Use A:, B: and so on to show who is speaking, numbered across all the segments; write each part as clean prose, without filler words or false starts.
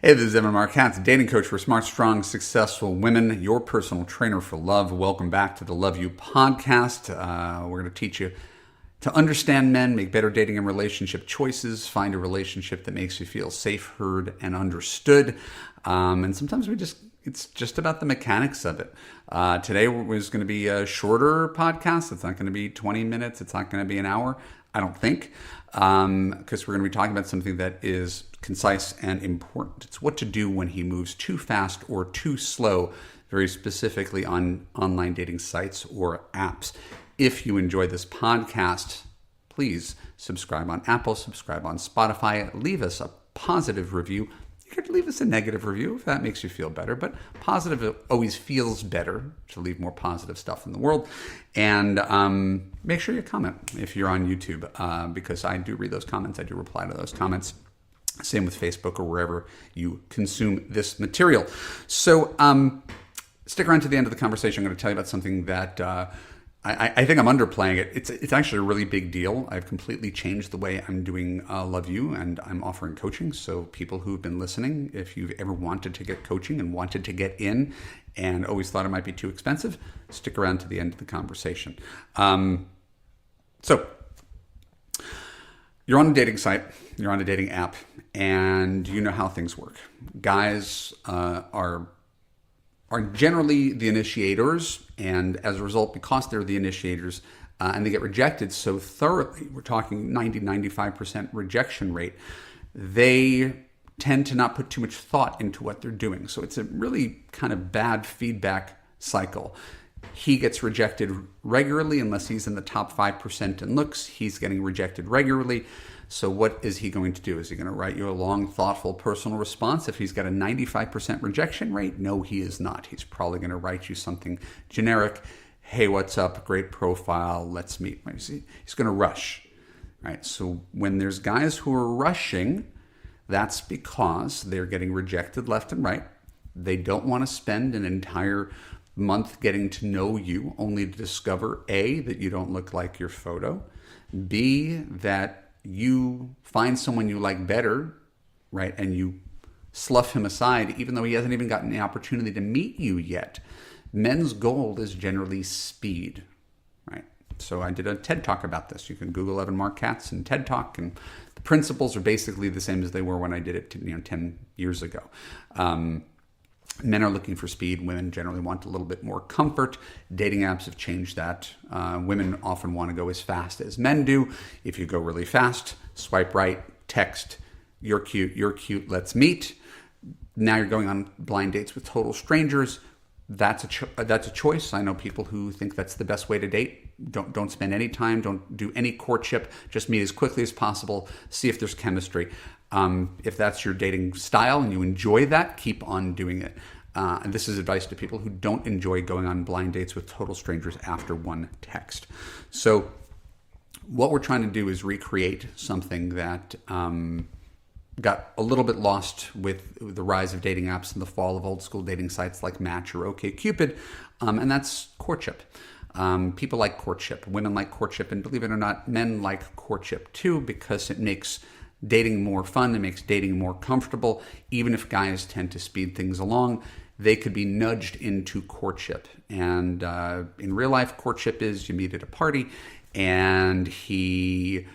A: Hey, this is Evan Marquette, dating coach for smart, strong, successful women, your personal trainer for love. Welcome back to the Love You podcast. We're going to teach you to understand men, make better dating and relationship choices, find a relationship that makes you feel safe, heard, and understood. And sometimes it's just about the mechanics of it. Today was going to be a shorter podcast. It's not going to be 20 minutes. It's not going to be an hour, I don't think, because we're going to be talking about something that is concise and important. It's what to do when he moves too fast or too slow, very specifically on online dating sites or apps. If you enjoy this podcast, please subscribe on Apple, subscribe on Spotify, leave us a positive review. You could leave us a negative review if that makes you feel better, but positive always feels better to leave more positive stuff in the world. And make sure you comment if you're on YouTube, because I do read those comments. I do reply to those comments. Same with Facebook or wherever you consume this material. So stick around to the end of the conversation. I'm going to tell you about something that I think I'm underplaying it. It's actually a really big deal. I've completely changed the way I'm doing Love You, and I'm offering coaching. So people who've been listening, if you've ever wanted to get coaching and wanted to get in and always thought it might be too expensive, stick around to the end of the conversation. So you're on a dating site, you're on a dating app, and you know how things work. Guys are generally the initiators, and as a result, because they're the initiators and they get rejected so thoroughly, we're talking 90-95% rejection rate, they tend to not put too much thought into what they're doing. So it's a really kind of bad feedback cycle. He gets rejected regularly unless he's in the top 5% in looks. He's getting rejected regularly. So what is he going to do? Is he going to write you a long, thoughtful, personal response if he's got a 95% rejection rate? No, he is not. He's probably going to write you something generic. Hey, what's up? Great profile. Let's meet. He's going to rush. Right? So when there's guys who are rushing, that's because they're getting rejected left and right. They don't want to spend an entire month getting to know you, only to discover A, that you don't look like your photo, B, that you find someone you like better, right, and you slough him aside even though he hasn't even gotten the opportunity to meet you yet. Men's goal is generally speed, right? So I did a TED Talk about this. You can Google Evan Marquette and TED Talk, and the principles are basically the same as they were when I did it 10 years ago. Men are looking for speed. Women generally want a little bit more comfort. Dating apps have changed that. Women often want to go as fast as men do. If you go really fast, swipe right, text, you're cute, let's meet. Now you're going on blind dates with total strangers. That's a choice. I know people who think that's the best way to date. Don't spend any time. Don't do any courtship. Just meet as quickly as possible. See if there's chemistry. If that's your dating style and you enjoy that, keep on doing it. And this is advice to people who don't enjoy going on blind dates with total strangers after one text. So what we're trying to do is recreate something that got a little bit lost with the rise of dating apps and the fall of old school dating sites like Match or OkCupid, and that's courtship. People like courtship. Women like courtship, and believe it or not, men like courtship too, because it makes dating more fun. It makes dating more comfortable. Even if guys tend to speed things along, they could be nudged into courtship. And in real life, courtship is you meet at a party and he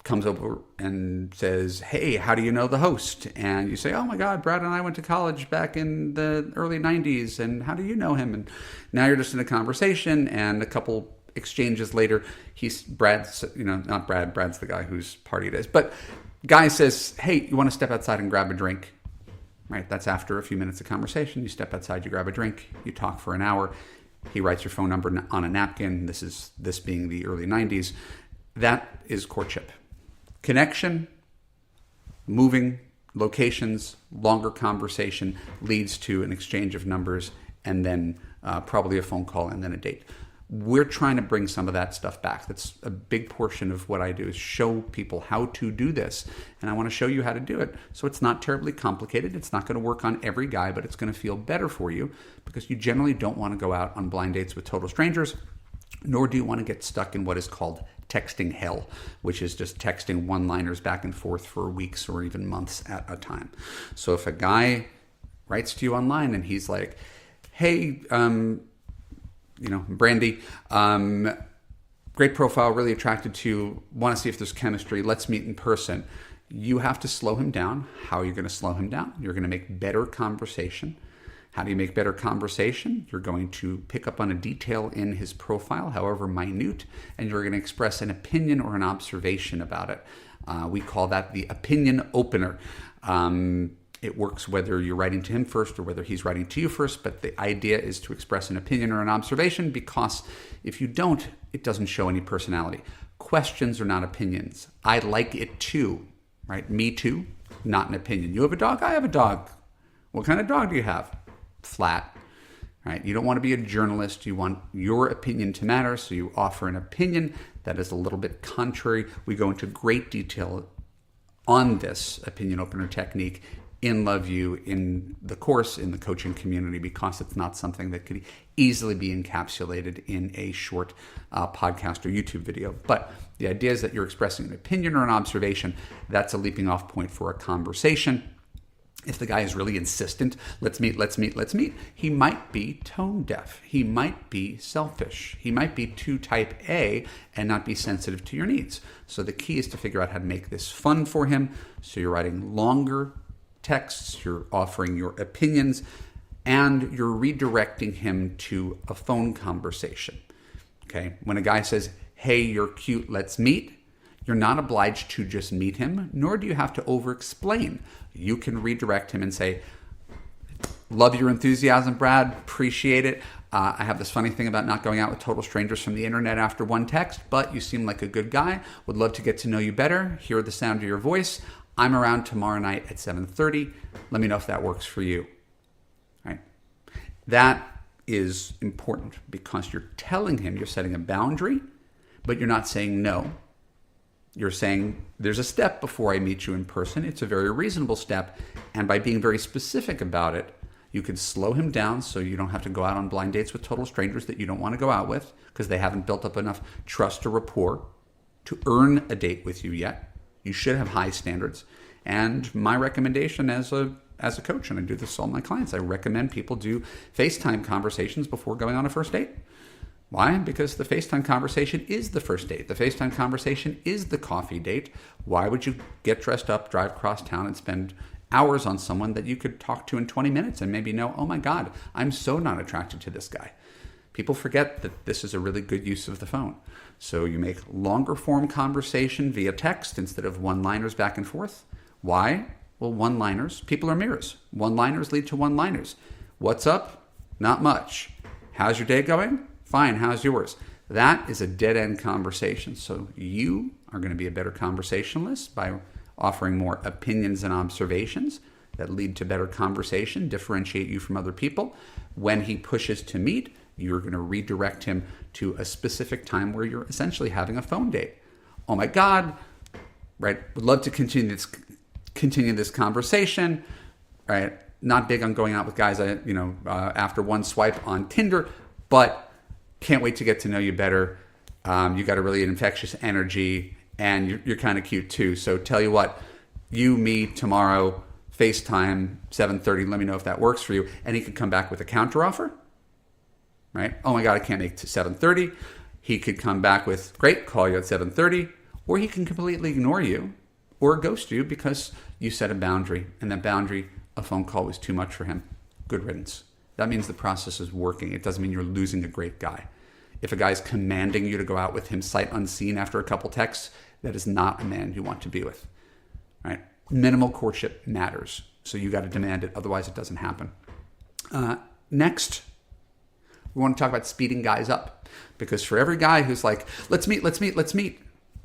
A: comes over and says, hey, how do you know the host? And you say, oh my God, Brad and I went to college back in the early 90s. And how do you know him? And now you're just in a conversation, and a couple exchanges later, Brad's the guy whose party it is. But guy says, hey, you want to step outside and grab a drink? Right? That's after a few minutes of conversation. You step outside, you grab a drink, you talk for an hour. He writes your phone number on a napkin. This being the early 90s. That is courtship. Connection, moving, locations, longer conversation leads to an exchange of numbers, and then probably a phone call, and then a date. We're trying to bring some of that stuff back. That's a big portion of what I do, is show people how to do this. And I want to show you how to do it. So it's not terribly complicated. It's not going to work on every guy, but it's going to feel better for you, because you generally don't want to go out on blind dates with total strangers, nor do you want to get stuck in what is called texting hell, which is just texting one-liners back and forth for weeks or even months at a time. So if a guy writes to you online and he's like, hey, Brandy, great profile, really attracted to you, want to see if there's chemistry, let's meet in person. You have to slow him down. How are you going to slow him down? You're going to make better conversation. How do you make better conversation? You're going to pick up on a detail in his profile, however minute, and you're going to express an opinion or an observation about it. We call that the opinion opener. It works whether you're writing to him first or whether he's writing to you first, but the idea is to express an opinion or an observation, because if you don't, it doesn't show any personality. Questions are not opinions. I like it too, right? Me too, not an opinion. You have a dog? I have a dog. What kind of dog do you have? Flat, right? You don't want to be a journalist. You want your opinion to matter, so you offer an opinion that is a little bit contrary. We go into great detail on this opinion opener technique in Love You, in the course, in the coaching community, because it's not something that could easily be encapsulated in a short podcast or YouTube video. But the idea is that you're expressing an opinion or an observation. That's a leaping off point for a conversation. If the guy is really insistent, let's meet, he might be tone deaf. He might be selfish. He might be too type A and not be sensitive to your needs. So the key is to figure out how to make this fun for him. So you're writing longer texts, you're offering your opinions, and you're redirecting him to a phone conversation. Okay? When a guy says, hey, you're cute, let's meet, you're not obliged to just meet him, nor do you have to over-explain. You can redirect him and say, love your enthusiasm, Brad, appreciate it. I have this funny thing about not going out with total strangers from the internet after one text, but you seem like a good guy. Would love to get to know you better, hear the sound of your voice. I'm around tomorrow night at 7:30. Let me know if that works for you. Right? That is important because you're telling him, you're setting a boundary, but you're not saying no. You're saying there's a step before I meet you in person. It's a very reasonable step. And by being very specific about it, you can slow him down so you don't have to go out on blind dates with total strangers that you don't want to go out with because they haven't built up enough trust or rapport to earn a date with you yet. You should have high standards. And my recommendation as a coach, and I do this to all my clients, I recommend people do FaceTime conversations before going on a first date. Why? Because the FaceTime conversation is the first date. The FaceTime conversation is the coffee date. Why would you get dressed up, drive across town, and spend hours on someone that you could talk to in 20 minutes and maybe know, oh my God, I'm so not attracted to this guy. People forget that this is a really good use of the phone. So you make longer form conversation via text instead of one-liners back and forth. Why? Well, one-liners, people are mirrors. One-liners lead to one-liners. What's up? Not much. How's your day going? Fine, how's yours? That is a dead-end conversation. So you are going to be a better conversationalist by offering more opinions and observations that lead to better conversation, differentiate you from other people. When he pushes to meet, you're going to redirect him to a specific time where you're essentially having a phone date. Oh my God, right? Would love to continue this conversation, right? Not big on going out with guys, after one swipe on Tinder, but can't wait to get to know you better. You got a really infectious energy, and you're kind of cute too. So tell you what, you, me, tomorrow, FaceTime, 7:30. Let me know if that works for you. And he could come back with a counteroffer, right? Oh my God, I can't make it to 7:30. He could come back with, great, call you at 7:30. Or he can completely ignore you or ghost you because you set a boundary. And that boundary, a phone call, was too much for him. Good riddance. That means the process is working. It doesn't mean you're losing a great guy. If a guy's commanding you to go out with him sight unseen after a couple texts, that is not a man you want to be with, right? Minimal courtship matters. So you got to demand it. Otherwise, it doesn't happen. Next, we want to talk about speeding guys up. Because for every guy who's like, let's meet.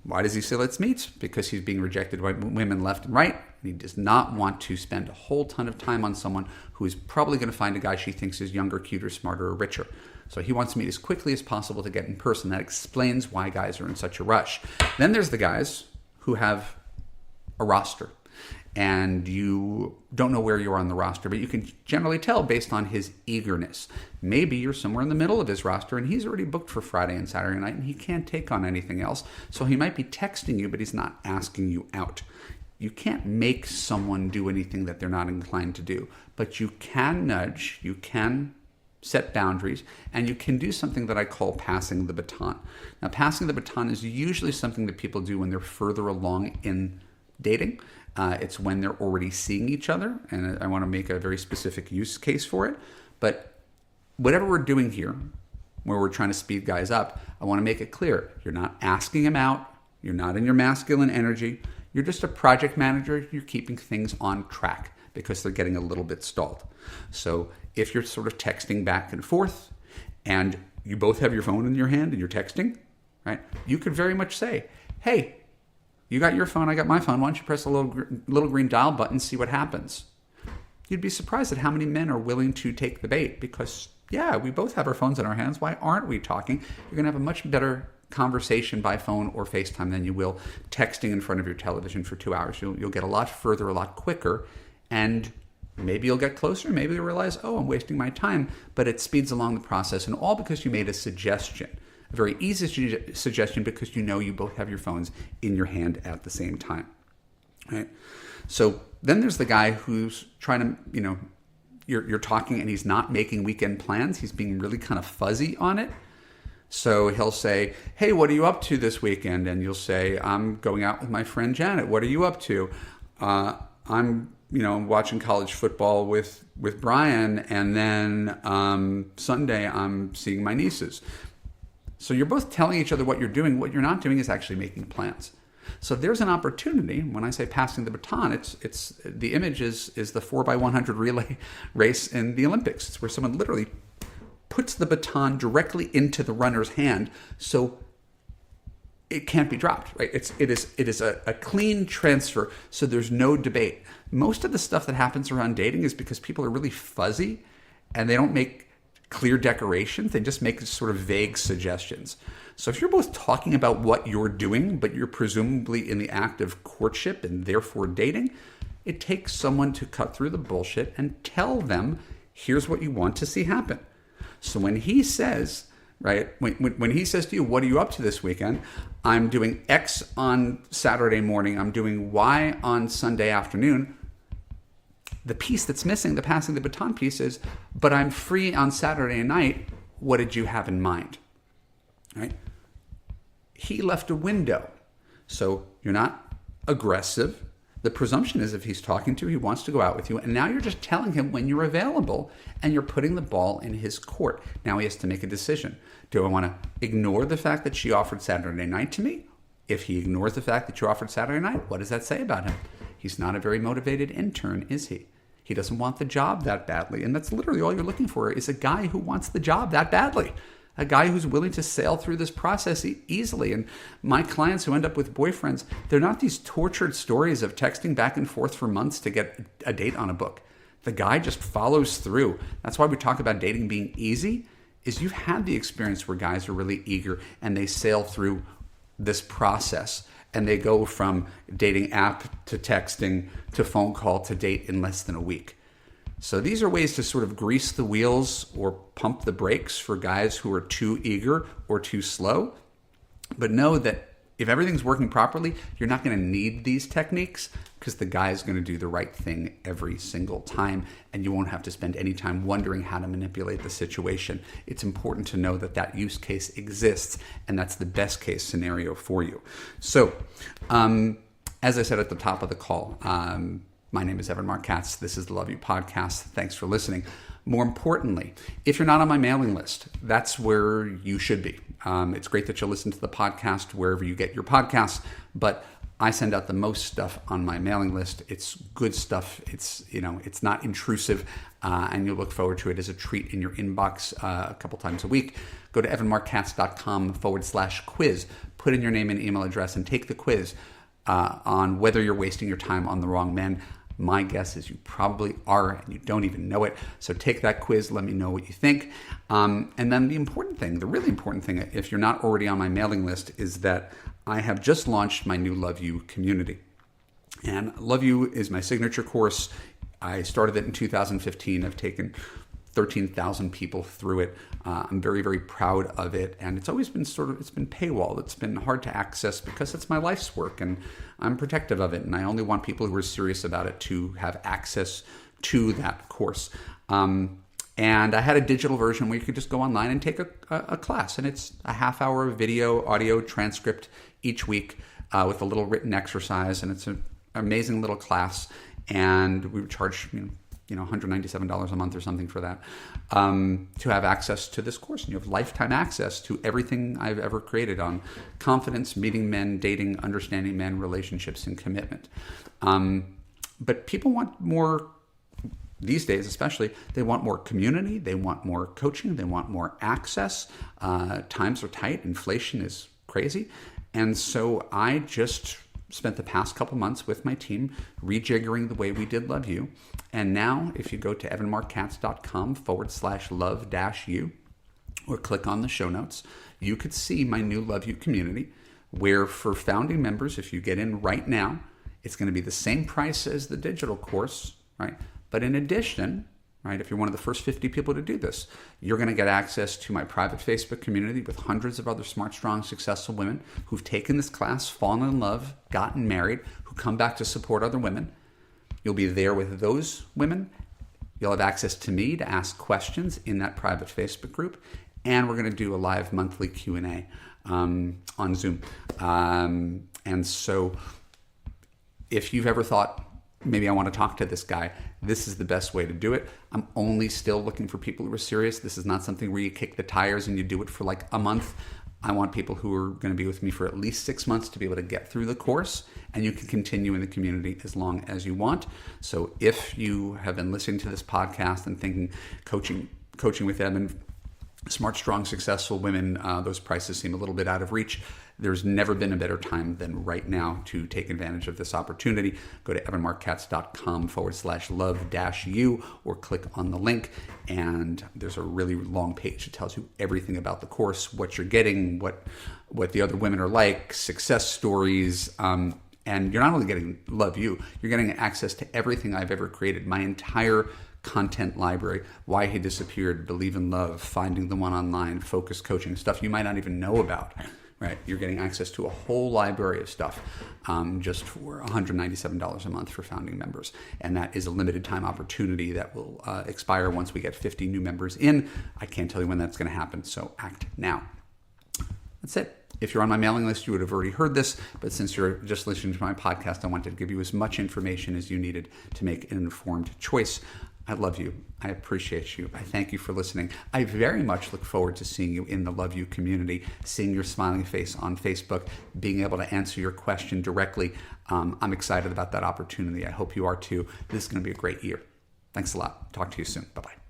A: Why does he say let's meet? Because he's being rejected by women left and right. And he does not want to spend a whole ton of time on someone who is probably going to find a guy she thinks is younger, cuter, smarter, or richer. So he wants to meet as quickly as possible to get in person. That explains why guys are in such a rush. Then there's the guys who have a roster. and you don't know where you are on the roster, but you can generally tell based on his eagerness. Maybe you're somewhere in the middle of his roster and he's already booked for Friday and Saturday night and he can't take on anything else. So he might be texting you, but he's not asking you out. You can't make someone do anything that they're not inclined to do, but you can nudge, you can set boundaries, and you can do something that I call passing the baton. Now, passing the baton is usually something that people do when they're further along in dating. It's when they're already seeing each other, and I want to make a very specific use case for it. But whatever we're doing here, where we're trying to speed guys up, I want to make it clear. You're not asking them out. You're not in your masculine energy. You're just a project manager. You're keeping things on track because they're getting a little bit stalled. So if you're sort of texting back and forth and you both have your phone in your hand and you're texting, right? You could very much say, hey, you got your phone, I got my phone. Why don't you press a little green dial button, see what happens? You'd be surprised at how many men are willing to take the bait because, yeah, we both have our phones in our hands. Why aren't we talking? You're going to have a much better conversation by phone or FaceTime than you will texting in front of your television for 2 hours. You'll get a lot further, a lot quicker, and maybe you'll get closer. Maybe you'll realize, oh, I'm wasting my time, but it speeds along the process, and all because you made a suggestion. A very easy suggestion because you know you both have your phones in your hand at the same time, right? So then there's the guy who's trying to, you're talking and he's not making weekend plans. He's being really kind of fuzzy on it. So he'll say, hey, what are you up to this weekend? And you'll say, I'm going out with my friend Janet. What are you up to? I'm watching college football with Brian, and then Sunday I'm seeing my nieces. So you're both telling each other what you're doing. What you're not doing is actually making plans. So there's an opportunity. When I say passing the baton, it's the image is the 4x100 relay race in the Olympics. It's where someone literally puts the baton directly into the runner's hand, so it can't be dropped. Right? It is a clean transfer. So there's no debate. Most of the stuff that happens around dating is because people are really fuzzy, and they don't make clear decorations. They just make sort of vague suggestions. So if you're both talking about what you're doing, but you're presumably in the act of courtship and therefore dating, it takes someone to cut through the bullshit and tell them, here's what you want to see happen. So when he says, right, when he says to you, what are you up to this weekend? I'm doing X on Saturday morning. I'm doing Y on Sunday afternoon. The piece that's missing, the passing the baton piece, is, but I'm free on Saturday night. What did you have in mind? Right? He left a window. So you're not aggressive. The presumption is if he's talking to you, he wants to go out with you. And now you're just telling him when you're available, and you're putting the ball in his court. Now he has to make a decision. Do I want to ignore the fact that she offered Saturday night to me? If he ignores the fact that you offered Saturday night, what does that say about him? He's not a very motivated intern, is he? He doesn't want the job that badly. And that's literally all you're looking for, is a guy who wants the job that badly. A guy who's willing to sail through this process easily. And my clients who end up with boyfriends, they're not these tortured stories of texting back and forth for months to get a date on a book. The guy just follows through. That's why we talk about dating being easy, is you've had the experience where guys are really eager and they sail through this process. And they go from dating app to texting to phone call to date in less than a week. So these are ways to sort of grease the wheels or pump the brakes for guys who are too eager or too slow. But know that if everything's working properly, you're not going to need these techniques, because the guy is going to do the right thing every single time, and you won't have to spend any time wondering how to manipulate the situation. It's important to know that that use case exists, and that's the best case scenario for you. So, as I said at the top of the call, my name is Evan Mark Katz. This is the Love You Podcast. Thanks for listening. More importantly, if you're not on my mailing list, that's where you should be. It's great that you'll listen to the podcast wherever you get your podcasts, but I send out the most stuff on my mailing list. It's good stuff. It's not intrusive, and you'll look forward to it as a treat in your inbox a couple times a week. Go to evanmarkkatz.com/quiz. Put in your name and email address and take the quiz on whether you're wasting your time on the wrong men. My guess is you probably are, and you don't even know it. So take that quiz. Let me know what you think. And then the really important thing, if you're not already on my mailing list, is that I have just launched my new Love You community. And Love You is my signature course. I started it in 2015. I've taken 13,000 people through it. I'm very, very proud of it. And it's always been it's been paywalled. It's been hard to access because it's my life's work and I'm protective of it. And I only want people who are serious about it to have access to that course. And I had a digital version where you could just go online and take a class. And it's a half-hour video, audio transcript each week with a little written exercise. And it's an amazing little class. And we would charge, $197 a month or something for that to have access to this course. And you have lifetime access to everything I've ever created on confidence, meeting men, dating, understanding men, relationships, and commitment. But people want more. These days, especially, they want more community, they want more coaching, they want more access. Times are tight, inflation is crazy. And so I just spent the past couple months with my team rejiggering the way we did Love You. And now, if you go to evanmarkkatz.com/love-you or click on the show notes, you could see my new Love You community, where for founding members, if you get in right now, it's going to be the same price as the digital course, right? But in addition, right, if you're one of the first 50 people to do this, you're going to get access to my private Facebook community with hundreds of other smart, strong, successful women who've taken this class, fallen in love, gotten married, who come back to support other women. You'll be there with those women. You'll have access to me to ask questions in that private Facebook group. And we're going to do a live monthly Q&A on Zoom. And so if you've ever thought, maybe I want to talk to this guy, this is the best way to do it. I'm only still looking for people who are serious. This is not something where you kick the tires and you do it for like a month. I want people who are going to be with me for at least 6 months to be able to get through the course, and you can continue in the community as long as you want. So if you have been listening to this podcast and thinking coaching with Evan, smart, strong, successful women, those prices seem a little bit out of reach. There's never been a better time than right now to take advantage of this opportunity. Go to evanmarkkatz.com/love-you or click on the link. And there's a really long page that tells you everything about the course, what you're getting, what the other women are like, success stories. And you're not only getting Love You, you're getting access to everything I've ever created, my entire content library, Why He Disappeared, Believe in Love, Finding the One Online, Focus Coaching, stuff you might not even know about, right? You're getting access to a whole library of stuff just for $197 a month for founding members. And that is a limited time opportunity that will expire once we get 50 new members in. I can't tell you when that's going to happen, so act now. That's it. If you're on my mailing list, you would have already heard this, but since you're just listening to my podcast, I wanted to give you as much information as you needed to make an informed choice. I love you. I appreciate you. I thank you for listening. I very much look forward to seeing you in the Love You community, seeing your smiling face on Facebook, being able to answer your question directly. I'm excited about that opportunity. I hope you are too. This is going to be a great year. Thanks a lot. Talk to you soon. Bye-bye.